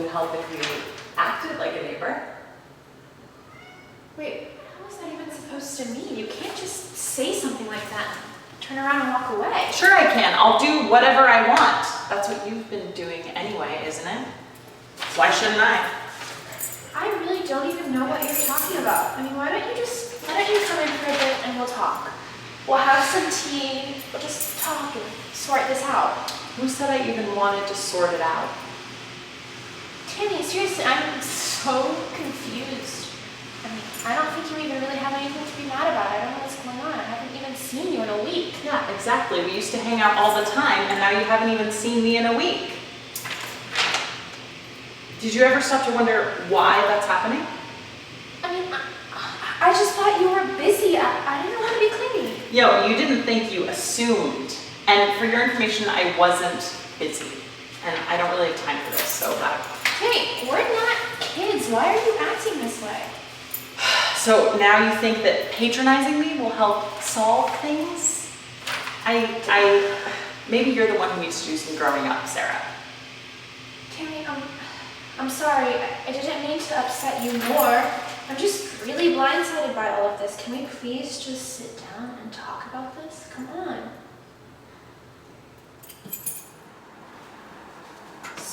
would help if you acted like a neighbor. Wait, how is that even supposed to mean? You can't just say something like that and turn around and walk away. Sure I can. I'll do whatever I want. That's what you've been doing anyway, isn't it? Why shouldn't I? I really don't even know what you're talking about. I mean, why don't you come in for a bit and we'll talk? We'll have some tea, we'll just talk and sort this out. Who said I even wanted to sort it out? Timmy, seriously, I'm so confused. I mean, I don't think you even really have anything to be mad about. I don't know what's going on. I haven't even seen you in a week. Yeah, exactly. We used to hang out all the time, and now you haven't even seen me in a week. Did you ever stop to wonder why that's happening? I mean, I just thought you were busy. I didn't want to be clingy. Yo, you didn't think, you assumed. And for your information, I wasn't busy. And I don't really have time for this, so Hey, we're not kids. Why are you acting this way? So now you think that patronizing me will help solve things? Maybe you're the one who needs to do some growing up, Sarah. Timmy, I'm sorry. I didn't mean to upset you more. I'm just really blindsided by all of this. Can we please just sit down and talk about this? Come on.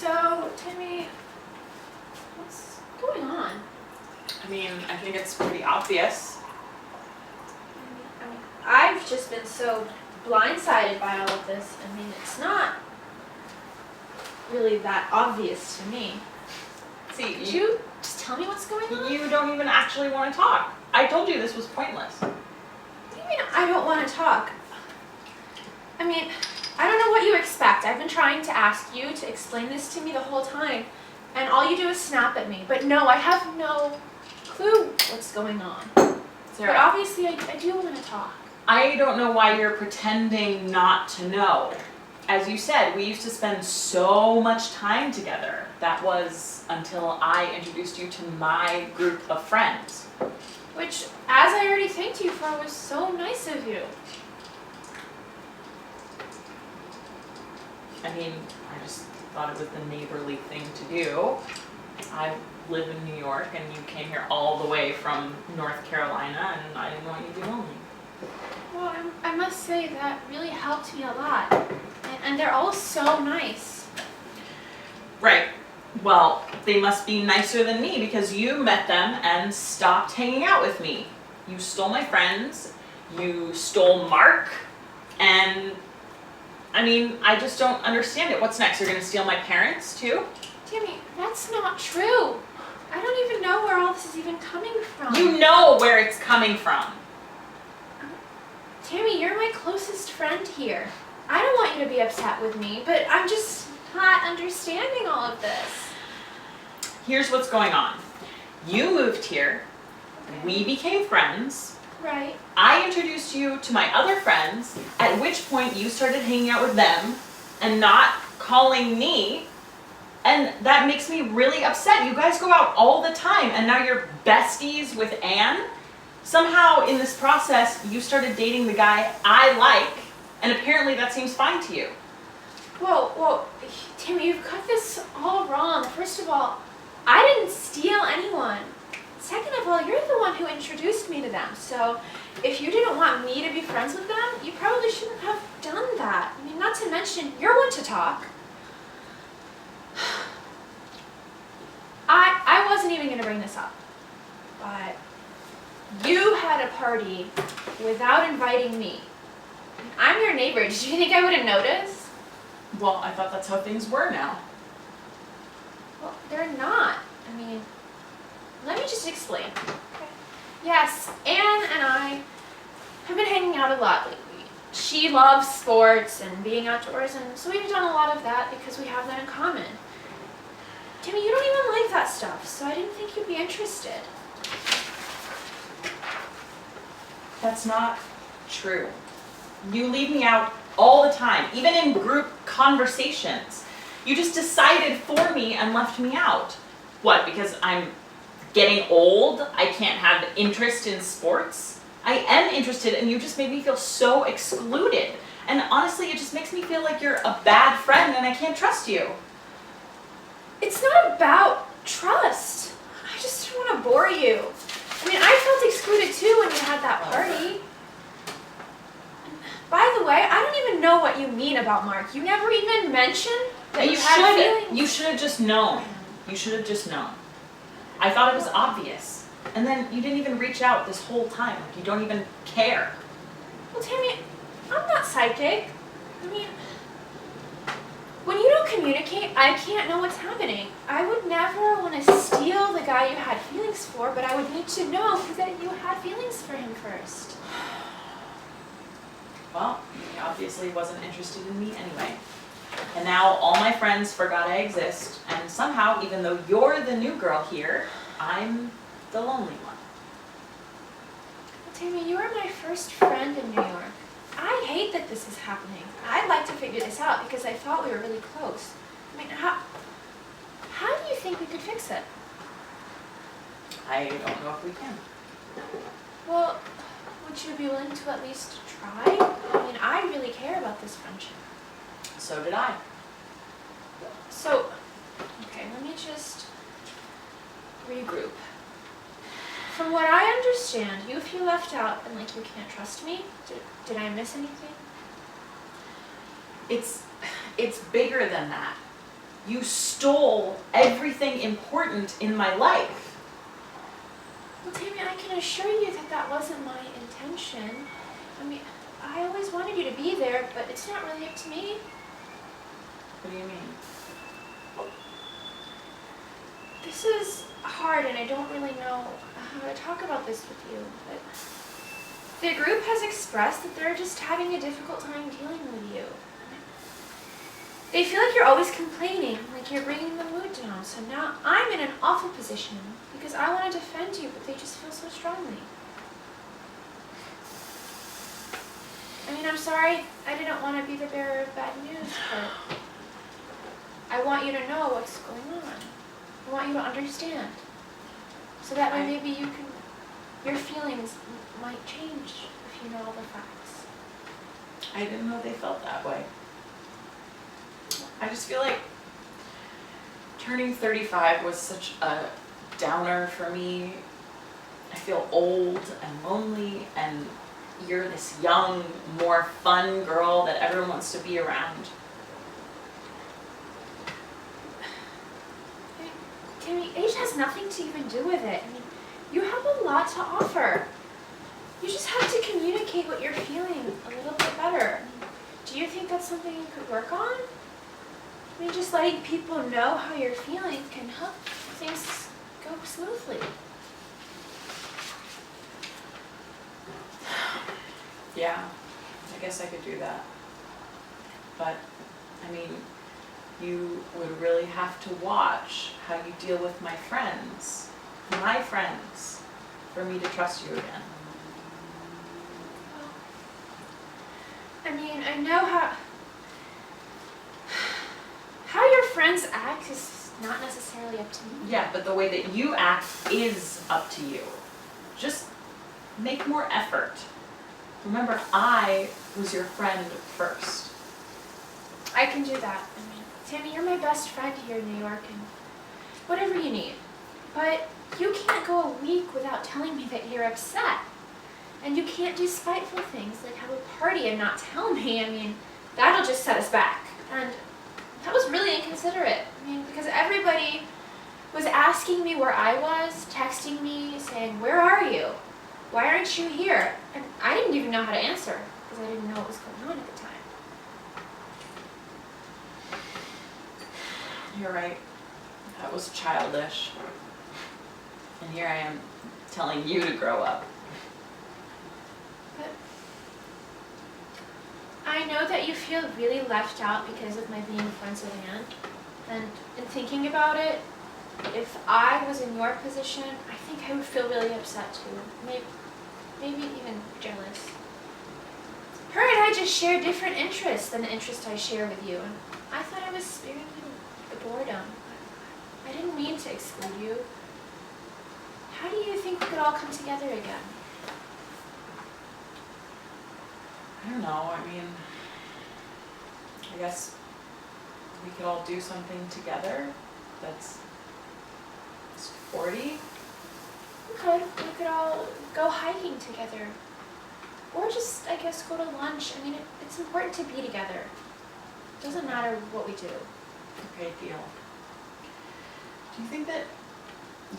So, Timmy, what's going on? I mean, I think it's pretty obvious. I mean, I've just been so blindsided by all of this. I mean, it's not really that obvious to me. See, Could you just tell me what's going on? You don't even actually want to talk. I told you this was pointless. What do you mean I don't want to talk? I mean, I don't know what you expect. I've been trying to ask you to explain this to me the whole time, and all you do is snap at me. But no, I have no clue what's going on. Sarah, but obviously I do want to talk. I don't know why you're pretending not to know. As you said, we used to spend so much time together. That was until I introduced you to my group of friends. Which, as I already thanked you for, was so nice of you. I mean, I just thought it was the neighborly thing to do. I live in New York and you came here all the way from North Carolina and I didn't want you to be lonely. Well, I must say that really helped me a lot. And they're all so nice. Right. Well, they must be nicer than me because you met them and stopped hanging out with me. You stole my friends, you stole Mark, and I mean, I just don't understand it. What's next? You're gonna steal my parents too? Timmy, that's not true. I don't even know where all this is even coming from. You know where it's coming from. Timmy, you're my closest friend here. I don't want you to be upset with me, but I'm just not understanding all of this. Here's what's going on. You moved here, we became friends, Right. I introduced you to my other friends, at which point you started hanging out with them and not calling me, and that makes me really upset. You guys go out all the time and now you're besties with Anne. Somehow in this process you started dating the guy I like, and apparently that seems fine to you. Whoa, Timmy, you've got this all wrong. First of all, I didn't steal anyone. Second of all, you're the one who introduced me to them. So if you didn't want me to be friends with them, you probably shouldn't have done that. I mean, not to mention, you're one to talk. I wasn't even going to bring this up, but you had a party without inviting me. I'm your neighbor. Did you think I wouldn't notice? Well, I thought that's how things were now. Well, they're not. I mean, let me just explain. Okay. Yes, Anne and I have been hanging out a lot lately. She loves sports and being outdoors, and so we've done a lot of that because we have that in common. Timmy, you don't even like that stuff, so I didn't think you'd be interested. That's not true. You leave me out all the time, even in group conversations. You just decided for me and left me out. What, because I'm getting old? I can't have interest in sports? I am interested and you just made me feel so excluded. And honestly, it just makes me feel like you're a bad friend and I can't trust you. It's not about trust. I just didn't want to bore you. I mean, I felt excluded too when you had that party. By the way, I don't even know what you mean about Mark. You never even mentioned that you had feelings. You should have just known. You should have just known. I thought it was obvious. And then you didn't even reach out this whole time. Like, you don't even care. Well, Tammy, I'm not psychic. I mean, when you don't communicate, I can't know what's happening. I would never want to steal the guy you had feelings for, but I would need to know that you had feelings for him first. Well, he obviously wasn't interested in me anyway. And now all my friends forgot I exist, and somehow, even though you're the new girl here, I'm the lonely one. Well, Tammy, you are my first friend in New York. I hate that this is happening. I'd like to figure this out because I thought we were really close. I mean, how do you think we could fix it? I don't know if we can. Well, would you be willing to at least try? I mean, I really care about this friendship. So did I. So, okay, let me just regroup. From what I understand, you feel left out and like you can't trust me. Did I miss anything? It's bigger than that. You stole everything important in my life. Well, Tammy, I can assure you that that wasn't my intention. I mean, I always wanted you to be there, but it's not really up to me. What do you mean? This is hard and I don't really know how to talk about this with you, but the group has expressed that they're just having a difficult time dealing with you. They feel like you're always complaining, like you're bringing the mood down, so now I'm in an awful position because I want to defend you, but they just feel so strongly. I mean, I'm sorry, I didn't want to be the bearer of bad news, but I want you to know what's going on. I want you to understand. So that way maybe your feelings might change if you know all the facts. I didn't know they felt that way. I just feel like turning 35 was such a downer for me. I feel old and lonely, and you're this young, more fun girl that everyone wants to be around. Tammy, age has nothing to even do with it. I mean, you have a lot to offer. You just have to communicate what you're feeling a little bit better. Do you think that's something you could work on? I mean, just letting people know how you're feeling can help things go smoothly. Yeah, I guess I could do that. But, I mean, you would really have to watch how you deal with my friends, for me to trust you again. I mean, I know how your friends act is not necessarily up to me. Yeah, but the way that you act is up to you. Just make more effort. Remember, I was your friend first. I can do that. I mean, Tammy, you're my best friend here in New York, and whatever you need. But you can't go a week without telling me that you're upset. And you can't do spiteful things like have a party and not tell me. I mean, that'll just set us back. And that was really inconsiderate. I mean, because everybody was asking me where I was, texting me, saying, "Where are you? Why aren't you here?" And I didn't even know how to answer because I didn't know what was going on at the time. You're right. That was childish. And here I am telling you to grow up. But I know that you feel really left out because of my being friends with Anne. And in thinking about it, if I was in your position, I think I would feel really upset too. Maybe even jealous. Her and I just share different interests than the interest I share with you. And I thought I was sparing you the boredom. I didn't mean to exclude you. How do you think we could all come together again? I don't know, I mean, I guess we could all do something together that's 40. We could all go hiking together. Or just, I guess, go to lunch. I mean, it's important to be together. It doesn't matter what we do. Okay, deal. Do you think that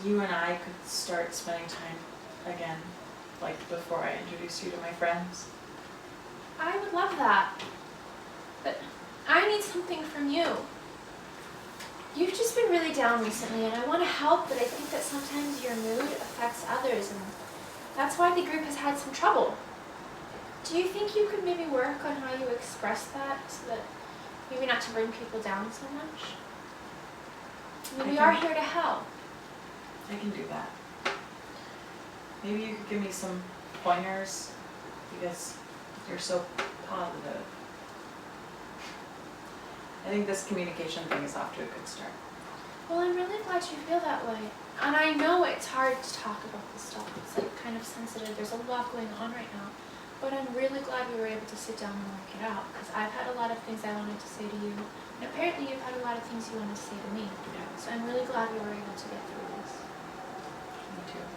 you and I could start spending time again, like before I introduce you to my friends? I would love that. But I need something from you. You've just been really down recently, and I want to help, but I think that sometimes your mood affects others, and that's why the group has had some trouble. Do you think you could maybe work on how you express that so that maybe not to bring people down so much? I mean, we are here to help. I can do that. Maybe you could give me some pointers, because you're so positive. I think this communication thing is off to a good start. Well, I'm really glad you feel that way. And I know it's hard to talk about this stuff. It's like kind of sensitive. There's a lot going on right now. But I'm really glad we were able to sit down and work it out, because I've had a lot of things I wanted to say to you. And apparently you've had a lot of things you wanted to say to me. Yeah. So I'm really glad we were able to get through this. Me too.